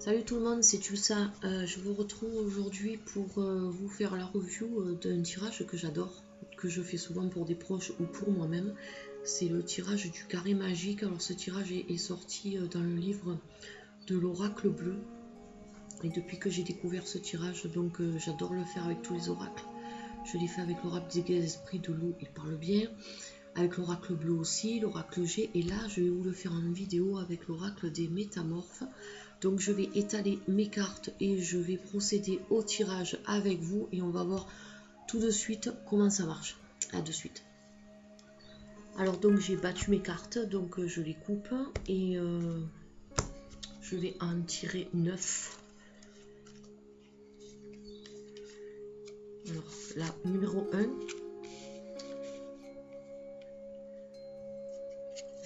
Salut tout le monde, c'est Tussa. Je vous retrouve aujourd'hui pour vous faire la review d'un tirage que j'adore, que je fais souvent pour des proches ou pour moi-même. C'est le tirage du carré magique. Alors ce tirage est sorti dans le livre de l'oracle bleu. Et depuis que j'ai découvert ce tirage, donc j'adore le faire avec tous les oracles. Je l'ai fait avec l'oracle des esprits de l'eau, il parle bien. Avec l'oracle bleu aussi, l'oracle G. Et là, je vais vous le faire en vidéo avec l'oracle des métamorphes. Donc je vais étaler mes cartes et je vais procéder au tirage avec vous. Et on va voir tout de suite comment ça marche. À de suite. Alors donc j'ai battu mes cartes, donc je les coupe et je vais en tirer 9. Alors la numéro 1.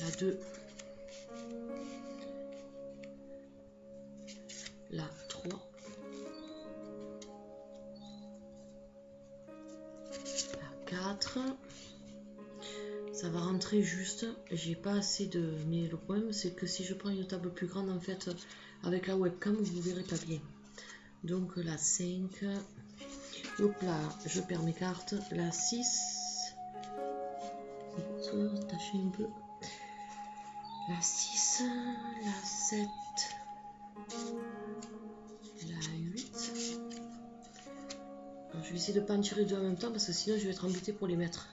La 2. La 3. La 4. Ça va rentrer juste. J'ai pas assez de... Mais le problème c'est que si je prends une table plus grande en fait avec la webcam vous verrez pas bien. Donc la 5. Hop là, je perds mes cartes. La 6. Tâcher un peu. La 6. La 7. La 8. Alors, je vais essayer de ne pas en tirer deux en même temps parce que sinon je vais être embêtée pour les mettre.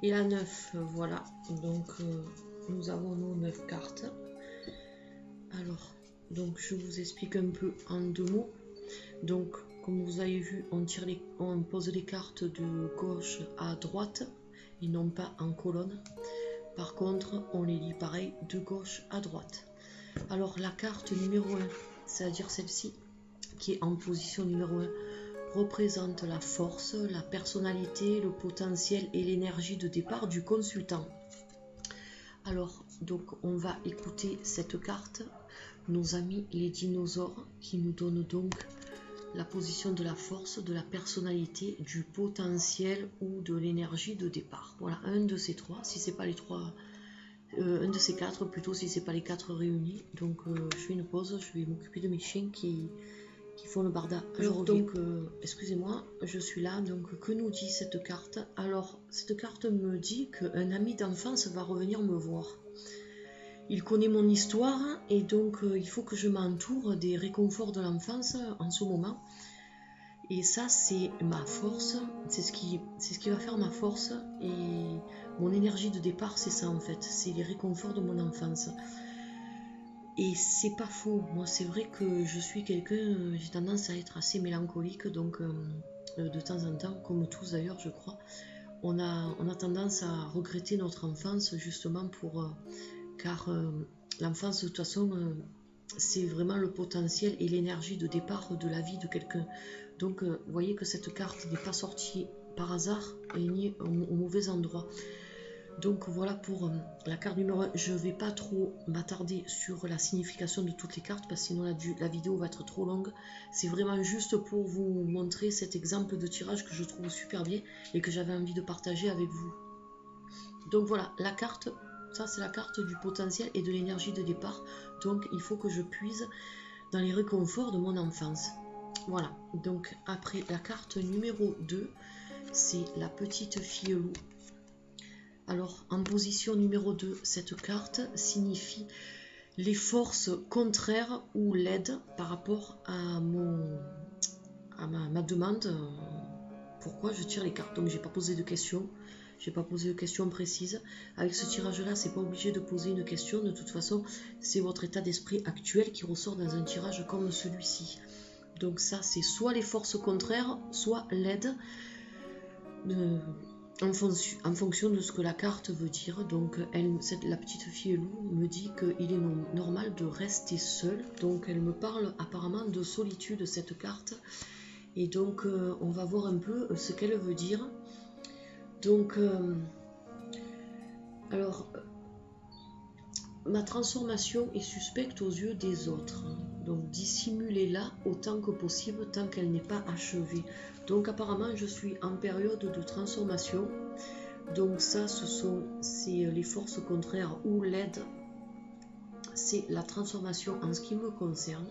Et la 9, voilà. Donc nous avons nos 9 cartes. Alors, donc je vous explique un peu en deux mots. Donc, comme vous avez vu, on pose les cartes de gauche à droite et non pas en colonne. Par contre, on les lit pareil de gauche à droite. Alors, la carte numéro 1, c'est-à-dire celle-ci, qui est en position numéro 1, représente la force, la personnalité, le potentiel et l'énergie de départ du consultant. Alors, donc, on va écouter cette carte, nos amis les dinosaures, qui nous donnent donc la position de la force, de la personnalité, du potentiel ou de l'énergie de départ. Voilà, un de ces trois, si c'est pas les trois, un de ces quatre plutôt, si c'est pas les quatre réunis. Donc je fais une pause, je vais m'occuper de mes chiens qui font le barda. Alors donc, excusez-moi, je suis là, donc que nous dit cette carte? Alors, cette carte me dit qu'un ami d'enfance va revenir me voir. Il connaît mon histoire et donc il faut que je m'entoure des réconforts de l'enfance en ce moment. Et ça, c'est ma force, c'est ce qui va faire ma force et mon énergie de départ, c'est ça en fait, c'est les réconforts de mon enfance. Et c'est pas faux, moi c'est vrai que je suis quelqu'un, j'ai tendance à être assez mélancolique, donc de temps en temps, comme tous d'ailleurs je crois, on a tendance à regretter notre enfance justement car l'enfance de toute façon c'est vraiment le potentiel et l'énergie de départ de la vie de quelqu'un. Donc vous voyez que cette carte n'est pas sortie par hasard et ni au mauvais endroit. Donc voilà pour la carte numéro 1. Je ne vais pas trop m'attarder sur la signification de toutes les cartes parce que sinon la vidéo va être trop longue. C'est vraiment juste pour vous montrer cet exemple de tirage que je trouve super bien et que j'avais envie de partager avec vous. Donc voilà, la carte, ça c'est la carte du potentiel et de l'énergie de départ. Donc il faut que je puise dans les réconforts de mon enfance. Voilà, donc après la carte numéro 2, c'est la petite fille loup. Alors en position numéro 2, cette carte signifie les forces contraires ou l'aide par rapport à ma demande. Pourquoi je tire les cartes? Donc j'ai pas posé de questions. J'ai pas posé de questions précises. Avec ce tirage-là, c'est pas obligé de poser une question. De toute façon, c'est votre état d'esprit actuel qui ressort dans un tirage comme celui-ci. Donc ça, c'est soit les forces contraires, soit l'aide en fonction de ce que la carte veut dire. Donc la petite fille loup me dit qu'il est normal de rester seule. Donc elle me parle apparemment de solitude, cette carte. Et donc on va voir un peu ce qu'elle veut dire. Donc, alors, ma transformation est suspecte aux yeux des autres. Donc, dissimulez-la autant que possible tant qu'elle n'est pas achevée. Donc, apparemment, je suis en période de transformation. Donc, ça, c'est les forces contraires ou l'aide c'est la transformation en ce qui me concerne.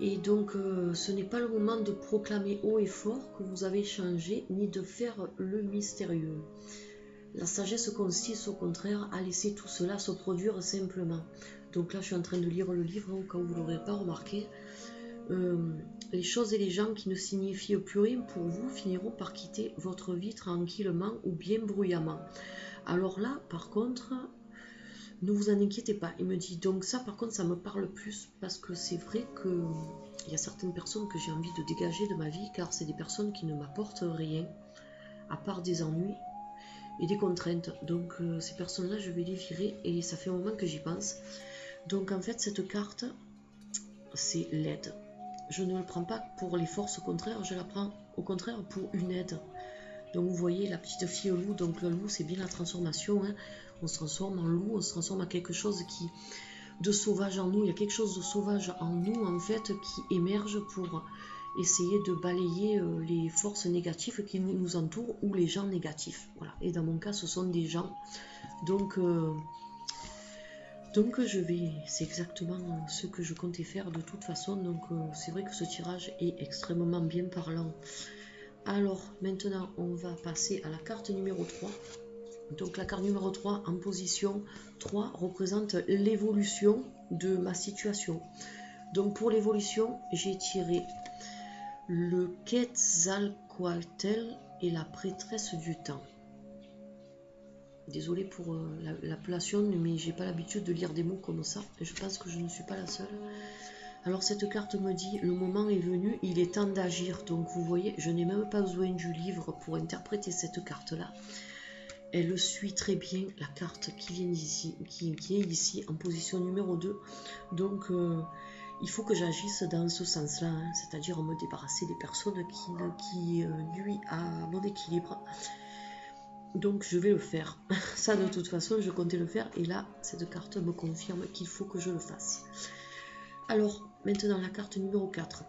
Et donc, ce n'est pas le moment de proclamer haut et fort que vous avez changé, ni de faire le mystérieux. La sagesse consiste au contraire à laisser tout cela se produire simplement. Donc là, je suis en train de lire le livre, au cas où vous ne l'aurez pas remarqué. Les choses et les gens qui ne signifient plus rien pour vous finiront par quitter votre vie tranquillement ou bien bruyamment. Alors là, par contre, ne vous en inquiétez pas. Il me dit, donc ça par contre ça me parle plus parce que c'est vrai que il y a certaines personnes que j'ai envie de dégager de ma vie car c'est des personnes qui ne m'apportent rien à part des ennuis et des contraintes. Donc ces personnes-là je vais les virer et ça fait un moment que j'y pense. Donc en fait cette carte c'est l'aide. Je ne la prends pas pour les forces contraires, je la prends au contraire pour une aide. Donc vous voyez la petite fille loup, donc le loup c'est bien la transformation, hein. On se transforme en loup, on se transforme en quelque chose de sauvage en nous, il y a quelque chose de sauvage en nous en fait qui émerge pour essayer de balayer les forces négatives qui nous entourent ou les gens négatifs. Voilà. Et dans mon cas ce sont des gens, donc c'est exactement ce que je comptais faire de toute façon, donc c'est vrai que ce tirage est extrêmement bien parlant. Alors maintenant on va passer à la carte numéro 3. Donc la carte numéro 3 en position 3 représente l'évolution de ma situation. Donc pour l'évolution j'ai tiré le Quetzalcoatl et la prêtresse du temps. Désolée pour l'appellation, mais j'ai pas l'habitude de lire des mots comme ça. Je pense que je ne suis pas la seule. Alors cette carte me dit, le moment est venu, il est temps d'agir. Donc vous voyez, je n'ai même pas besoin du livre pour interpréter cette carte-là. Elle suit très bien la carte qui vient d'ici, qui est ici en position numéro 2. Donc il faut que j'agisse dans ce sens-là, hein, c'est-à-dire me débarrasser des personnes qui nuisent à mon équilibre. Donc je vais le faire. Ça de toute façon je comptais le faire et là cette carte me confirme qu'il faut que je le fasse. Alors maintenant la carte numéro 4.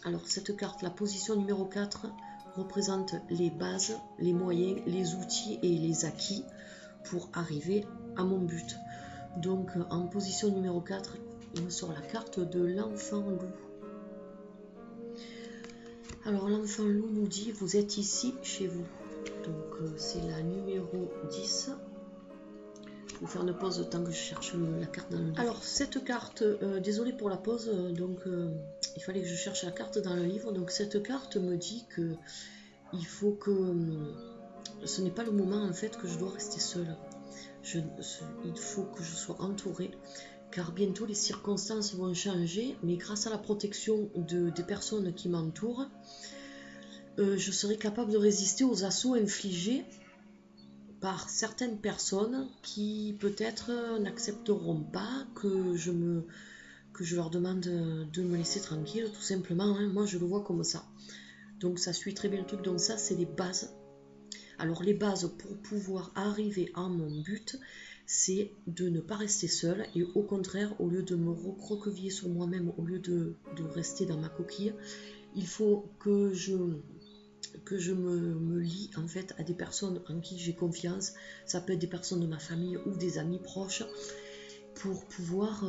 Alors cette carte, la position numéro 4 représente les bases, les moyens, les outils et les acquis pour arriver à mon but. Donc en position numéro 4, il me sort la carte de l'enfant loup. Alors l'enfant loup nous dit, vous êtes ici chez vous. Donc c'est la numéro 10. Je vais faire une pause le temps que je cherche la carte dans le livre. Alors cette carte, désolé pour la pause, donc il fallait que je cherche la carte dans le livre. Donc cette carte me dit que il faut que ce n'est pas le moment en fait que je dois rester seule. Il faut que je sois entourée car bientôt les circonstances vont changer, mais grâce à la protection des personnes qui m'entourent, je serai capable de résister aux assauts infligés par certaines personnes qui peut-être n'accepteront pas que je leur demande de me laisser tranquille, tout simplement, hein. Moi je le vois comme ça. Donc ça suit très bien le truc, donc ça c'est les bases. Alors les bases pour pouvoir arriver à mon but, c'est de ne pas rester seule et au contraire, au lieu de me recroqueviller sur moi-même, au lieu de rester dans ma coquille, il faut que je me lie en fait à des personnes en qui j'ai confiance. Ça peut être des personnes de ma famille ou des amis proches pour pouvoir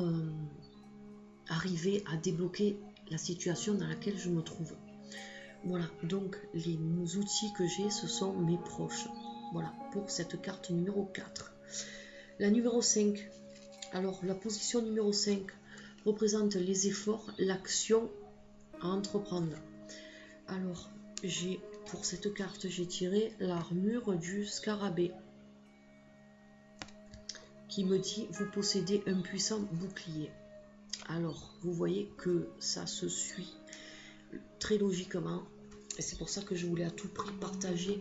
arriver à débloquer la situation dans laquelle je me trouve. Voilà, donc les outils que j'ai, ce sont mes proches. Voilà, pour cette carte numéro 4. La numéro 5, alors la position numéro 5 représente les efforts, l'action à entreprendre. Alors, pour cette carte, j'ai tiré l'armure du scarabée qui me dit, vous possédez un puissant bouclier. Alors, vous voyez que ça se suit très logiquement et c'est pour ça que je voulais à tout prix partager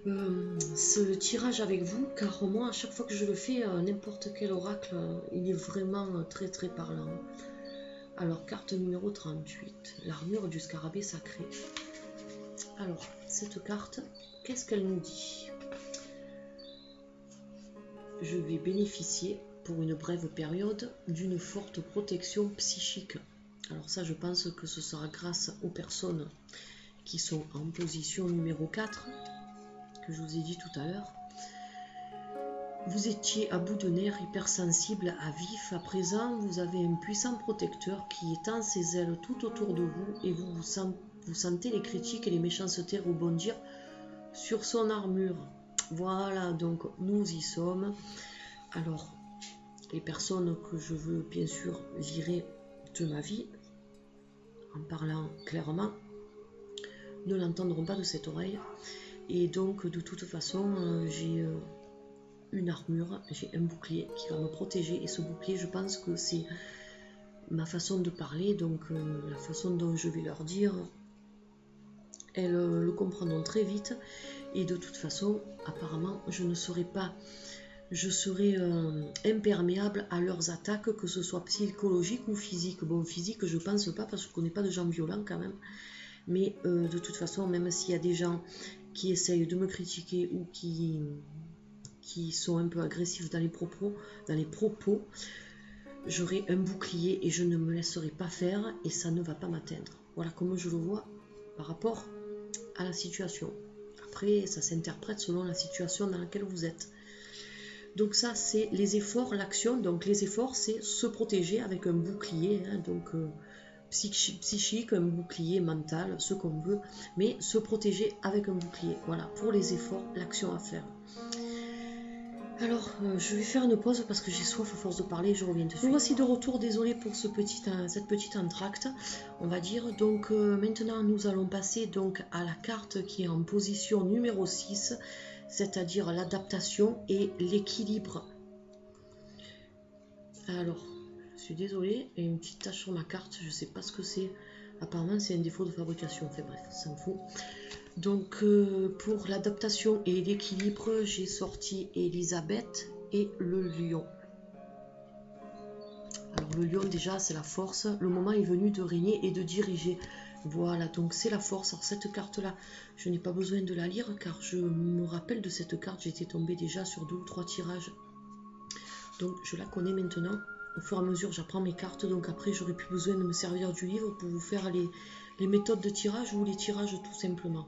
ce tirage avec vous, car moi à chaque fois que je le fais, n'importe quel oracle, il est vraiment très très parlant. Alors carte numéro 38, l'armure du scarabée sacré. Alors cette carte, qu'est-ce qu'elle nous dit? Je vais bénéficier pour une brève période d'une forte protection psychique. Alors ça, je pense que ce sera grâce aux personnes qui sont en position numéro 4, que je vous ai dit tout à l'heure. vous étiez à bout de nerfs, hypersensible à vif. À présent, vous avez un puissant protecteur qui étend ses ailes tout autour de vous et vous sentez les critiques et les méchancetés rebondir sur son armure. Voilà, donc nous y sommes. Alors, les personnes que je veux bien sûr virer de ma vie, en parlant clairement, ne l'entendront pas de cette oreille. Et donc, de toute façon, j'ai une armure, j'ai un bouclier qui va me protéger. Et ce bouclier, je pense que c'est ma façon de parler, donc la façon dont je vais leur dire, elles le comprendront très vite. Et de toute façon, apparemment, je serai imperméable à leurs attaques, que ce soit psychologique ou physique. Bon, physique, je pense pas, parce que je connais pas de gens violents quand même. Mais de toute façon, même s'il y a des gens qui essayent de me critiquer ou qui sont un peu agressifs dans les propos, j'aurai un bouclier et je ne me laisserai pas faire et ça ne va pas m'atteindre. Voilà comment je le vois par rapport à la situation. Après, ça s'interprète selon la situation dans laquelle vous êtes. Donc ça, c'est les efforts, l'action. Donc les efforts, c'est se protéger avec un bouclier, hein, donc psychique, un bouclier mental, ce qu'on veut, mais se protéger avec un bouclier. Voilà, pour les efforts, l'action à faire. Alors, je vais faire une pause parce que j'ai soif à force de parler, je reviens dessus. Nous voici de retour, désolé pour cette petite entracte, on va dire. Donc maintenant, nous allons passer donc à la carte qui est en position numéro 6, c'est-à-dire l'adaptation et l'équilibre. Alors, je suis désolée, il y a une petite tache sur ma carte, je ne sais pas ce que c'est. Apparemment, c'est un défaut de fabrication, enfin bref, ça me fout. Donc pour l'adaptation et l'équilibre, j'ai sorti Elisabeth et le lion. Alors le lion déjà c'est la force, le moment est venu de régner et de diriger. Voilà, donc c'est la force. Alors cette carte là, je n'ai pas besoin de la lire car je me rappelle de cette carte, j'étais tombée déjà sur 2 ou 3 tirages. Donc je la connais maintenant. Au fur et à mesure j'apprends mes cartes, donc après j'aurai plus besoin de me servir du livre pour vous faire les méthodes de tirage ou les tirages tout simplement.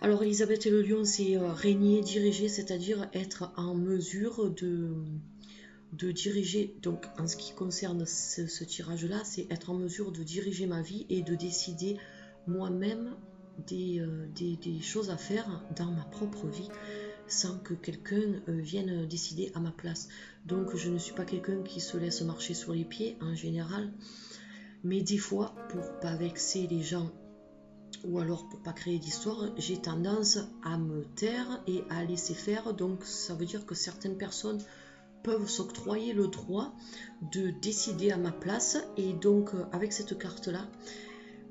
Alors Elisabeth et le lion, c'est régner, diriger, c'est-à-dire être en mesure de diriger. Donc en ce qui concerne ce tirage-là, c'est être en mesure de diriger ma vie et de décider moi-même des choses à faire dans ma propre vie sans que quelqu'un vienne décider à ma place. Donc je ne suis pas quelqu'un qui se laisse marcher sur les pieds en général, mais des fois, pour pas vexer les gens ou alors pour pas créer d'histoire, j'ai tendance à me taire et à laisser faire. Donc ça veut dire que certaines personnes peuvent s'octroyer le droit de décider à ma place. Et donc avec cette carte là,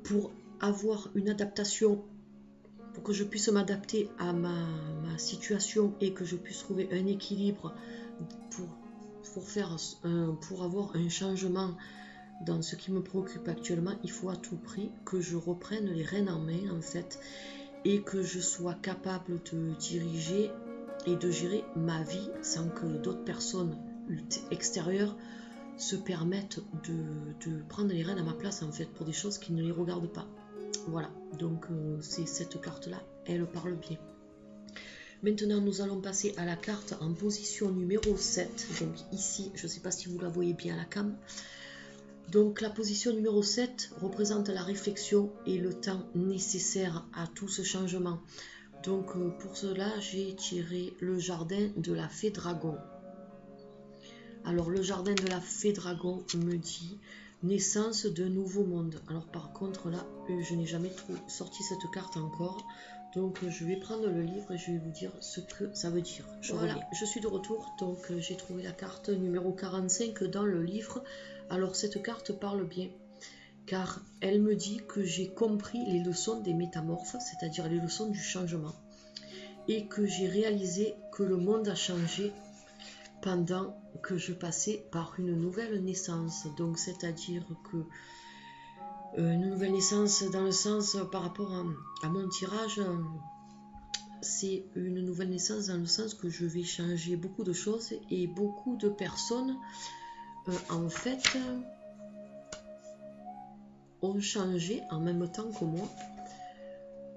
pour avoir une adaptation, pour que je puisse m'adapter à ma situation et que je puisse trouver un équilibre pour avoir un changement dans ce qui me préoccupe actuellement, il faut à tout prix que je reprenne les rênes en main en fait et que je sois capable de diriger et de gérer ma vie sans que d'autres personnes extérieures se permettent de prendre les rênes à ma place en fait pour des choses qui ne les regardent pas. Voilà, donc c'est cette carte là, elle parle bien. Maintenant nous allons passer à la carte en position numéro 7, donc ici, je ne sais pas si vous la voyez bien à la cam. Donc la position numéro 7 représente la réflexion et le temps nécessaire à tout ce changement. Donc pour cela, j'ai tiré le jardin de la fée dragon. Alors le jardin de la fée dragon me dit naissance d'un nouveau monde. Alors par contre là, je n'ai jamais sorti cette carte encore. Donc je vais prendre le livre et je vais vous dire ce que ça veut dire. Voilà, je suis de retour. Donc j'ai trouvé la carte numéro 45 dans le livre. Alors cette carte parle bien, car elle me dit que j'ai compris les leçons des métamorphes, c'est-à-dire les leçons du changement, et que j'ai réalisé que le monde a changé pendant que je passais par une nouvelle naissance. Donc c'est-à-dire que une nouvelle naissance dans le sens par rapport à mon tirage, c'est une nouvelle naissance dans le sens que je vais changer beaucoup de choses et beaucoup de personnes en fait ont changé en même temps que moi.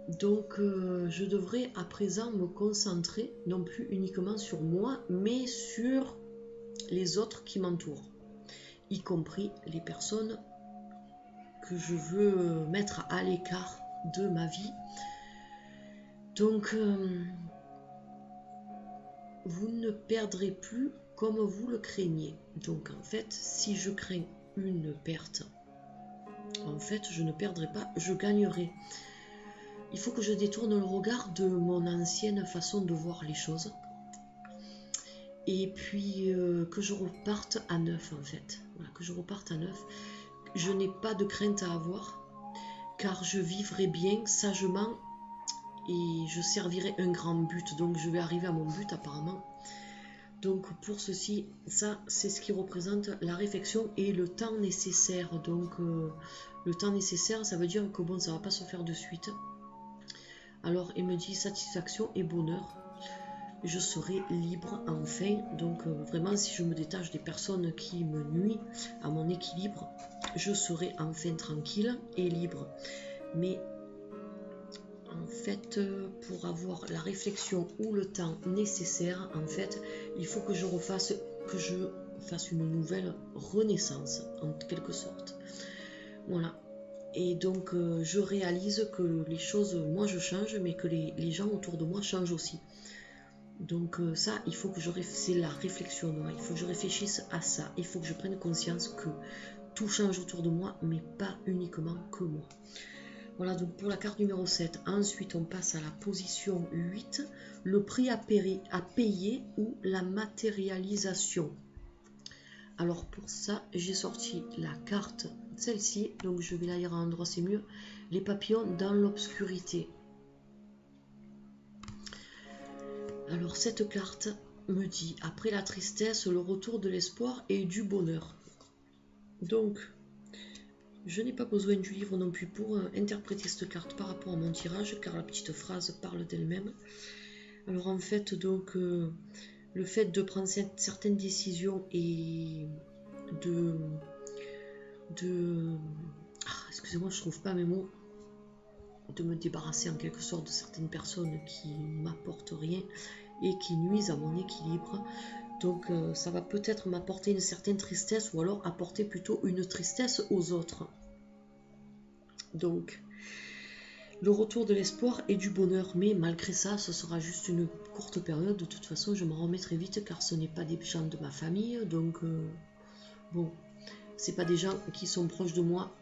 Donc je devrais à présent me concentrer non plus uniquement sur moi, mais sur les autres qui m'entourent, y compris les personnes que je veux mettre à l'écart de ma vie. Donc vous ne perdrez plus comme vous le craignez. Donc en fait, si je crains une perte, en fait je ne perdrai pas, je gagnerai. Il faut que je détourne le regard de mon ancienne façon de voir les choses. Et puis que je reparte à neuf en fait. Voilà, que je reparte à neuf. Je n'ai pas de crainte à avoir, car je vivrai bien, sagement, et je servirai un grand but. Donc je vais arriver à mon but apparemment. Donc pour ceci, ça c'est ce qui représente la réflexion et le temps nécessaire. Donc le temps nécessaire, ça veut dire que bon, ça va pas se faire de suite. Alors il me dit satisfaction et bonheur. Je serai libre enfin. Donc vraiment, si je me détache des personnes qui me nuisent à mon équilibre, je serai enfin tranquille et libre. Mais en fait, pour avoir la réflexion ou le temps nécessaire, en fait, il faut que je fasse une nouvelle renaissance, en quelque sorte. Voilà. Et donc, je réalise que les choses, moi je change, mais que les gens autour de moi changent aussi. Donc ça, il faut que c'est la réflexion, il faut que je réfléchisse à ça. Il faut que je prenne conscience que tout change autour de moi, mais pas uniquement que moi. Voilà, donc pour la carte numéro 7. Ensuite, on passe à la position 8, le prix à payer ou la matérialisation. Alors pour ça, j'ai sorti la carte, celle-ci, donc je vais la lire à un endroit, c'est mieux. Les papillons dans l'obscurité. Alors cette carte me dit, après la tristesse, le retour de l'espoir et du bonheur. Donc, je n'ai pas besoin du livre non plus pour interpréter cette carte par rapport à mon tirage, car la petite phrase parle d'elle-même. Alors en fait, donc, le fait de prendre certaines décisions et excusez-moi, je trouve pas mes mots, de me débarrasser en quelque sorte de certaines personnes qui m'apportent rien et qui nuisent à mon équilibre. Donc ça va peut-être m'apporter une certaine tristesse ou alors apporter plutôt une tristesse aux autres. Donc le retour de l'espoir et du bonheur, mais malgré ça, ce sera juste une courte période. De toute façon, je m'en remettrai vite car ce n'est pas des gens de ma famille. Donc bon, c'est pas des gens qui sont proches de moi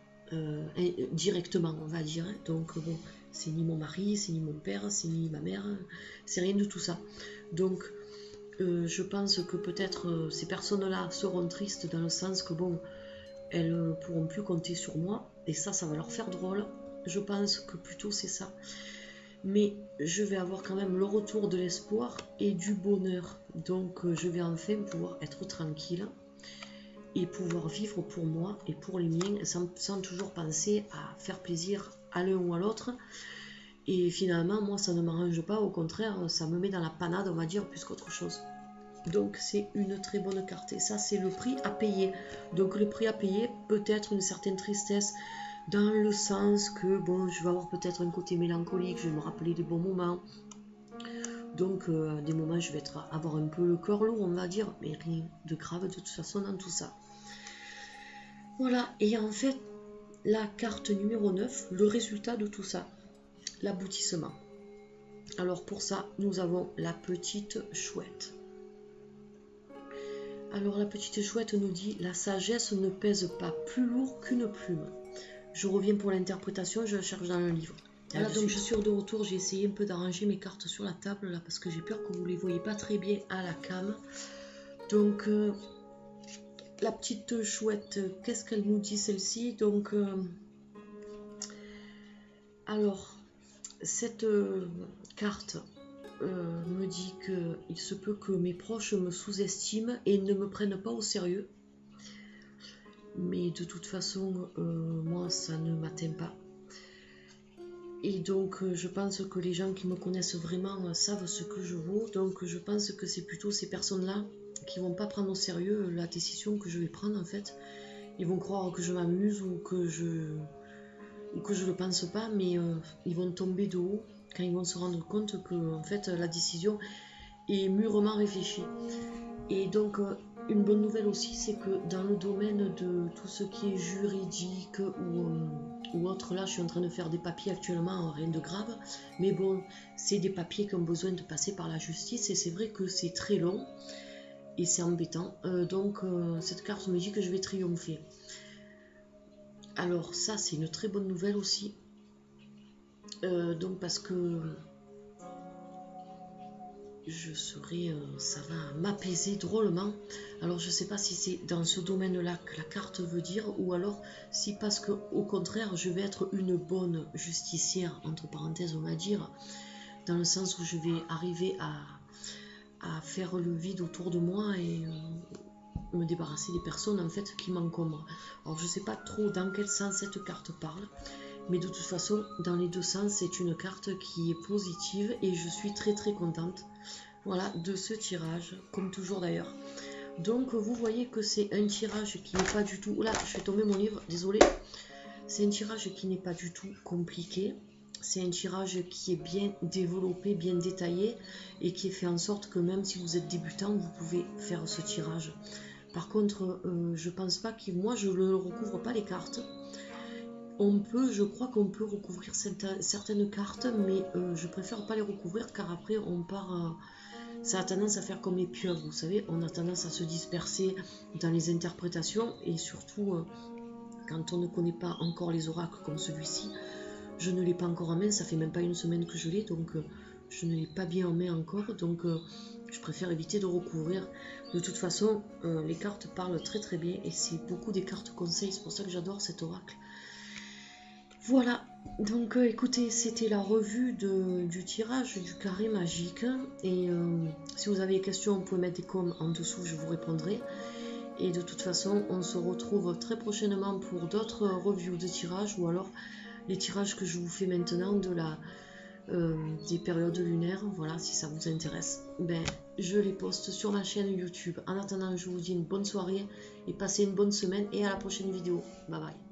directement, on va dire. Donc bon, c'est ni mon mari, c'est ni mon père, c'est ni ma mère, c'est rien de tout ça. Donc je pense que peut-être ces personnes-là seront tristes dans le sens que bon, elles pourront plus compter sur moi et ça va leur faire drôle. Je pense que plutôt c'est ça. Mais je vais avoir quand même le retour de l'espoir et du bonheur. Donc je vais enfin pouvoir être tranquille et pouvoir vivre pour moi et pour les miens sans toujours penser à faire plaisir à l'un ou à l'autre. Et finalement, moi, ça ne m'arrange pas. Au contraire, ça me met dans la panade, on va dire, plus qu'autre chose. Donc, c'est une très bonne carte. Et ça, c'est le prix à payer. Donc, le prix à payer peut être une certaine tristesse dans le sens que, bon, je vais avoir peut-être un côté mélancolique, je vais me rappeler des bons moments. Donc, des moments, je vais avoir un peu le cœur lourd, on va dire, mais rien de grave de toute façon dans tout ça. Voilà, et en fait, la carte numéro 9, le résultat de tout ça, l'aboutissement. Alors pour ça, nous avons la petite chouette. Alors la petite chouette nous dit, la sagesse ne pèse pas plus lourd qu'une plume. Je reviens pour l'interprétation, je la cherche dans le livre. Voilà, donc je suis de retour, j'ai essayé un peu d'arranger mes cartes sur la table là parce que j'ai peur que vous ne les voyez pas très bien à la cam. Donc la petite chouette, qu'est-ce qu'elle nous dit celle-ci? Donc alors cette carte me dit qu'il se peut que mes proches me sous-estiment et ne me prennent pas au sérieux. Mais de toute façon, moi, ça ne m'atteint pas. Et donc, je pense que les gens qui me connaissent vraiment savent ce que je vaux. Donc, je pense que c'est plutôt ces personnes-là qui vont pas prendre au sérieux la décision que je vais prendre, en fait. Ils vont croire que je m'amuse ou que je ou que je le pense pas, mais ils vont tomber de haut quand ils vont se rendre compte que en fait la décision est mûrement réfléchie. Et donc une bonne nouvelle aussi, c'est que dans le domaine de tout ce qui est juridique ou autre, là je suis en train de faire des papiers actuellement, rien de grave, mais bon, c'est des papiers qui ont besoin de passer par la justice et c'est vrai que c'est très long et c'est embêtant. Donc cette carte me dit que je vais triompher. Alors ça c'est une très bonne nouvelle aussi. Donc parce que je serai, ça va m'apaiser drôlement. Alors je sais pas si c'est dans ce domaine-là que la carte veut dire, ou alors si parce que au contraire je vais être une bonne justicière, entre parenthèses on va dire, dans le sens où je vais arriver à faire le vide autour de moi et me débarrasser des personnes en fait qui m'encombrent. Alors je sais pas trop dans quel sens cette carte parle, mais de toute façon dans les deux sens c'est une carte qui est positive et je suis très très contente, voilà, de ce tirage, comme toujours d'ailleurs. Donc vous voyez que c'est un tirage qui n'est pas du tout, là je fais tomber mon livre, désolé, c'est un tirage qui n'est pas du tout compliqué. C'est un tirage qui est bien développé, bien détaillé et qui est fait en sorte que même si vous êtes débutant, vous pouvez faire ce tirage. Par contre, je pense pas que moi je ne recouvre pas les cartes. On peut, je crois qu'on peut recouvrir certaines cartes, mais je préfère pas les recouvrir car après on part. Ça a tendance à faire comme les pieuvres, vous savez, on a tendance à se disperser dans les interprétations et surtout quand on ne connaît pas encore les oracles comme celui-ci. Je ne l'ai pas encore en main, ça fait même pas une semaine que je l'ai, donc je ne l'ai pas bien en main encore, donc je préfère éviter de recouvrir. De toute façon, les cartes parlent très très bien et c'est beaucoup des cartes conseils, c'est pour ça que j'adore cet oracle. Voilà, donc écoutez, c'était la revue du tirage du carré magique, et si vous avez des questions, vous pouvez mettre des coms en dessous, je vous répondrai. Et de toute façon, on se retrouve très prochainement pour d'autres reviews de tirages, ou alors les tirages que je vous fais maintenant des périodes lunaires. Voilà, si ça vous intéresse, ben, je les poste sur ma chaîne YouTube. En attendant, je vous dis une bonne soirée et passez une bonne semaine et à la prochaine vidéo. Bye bye.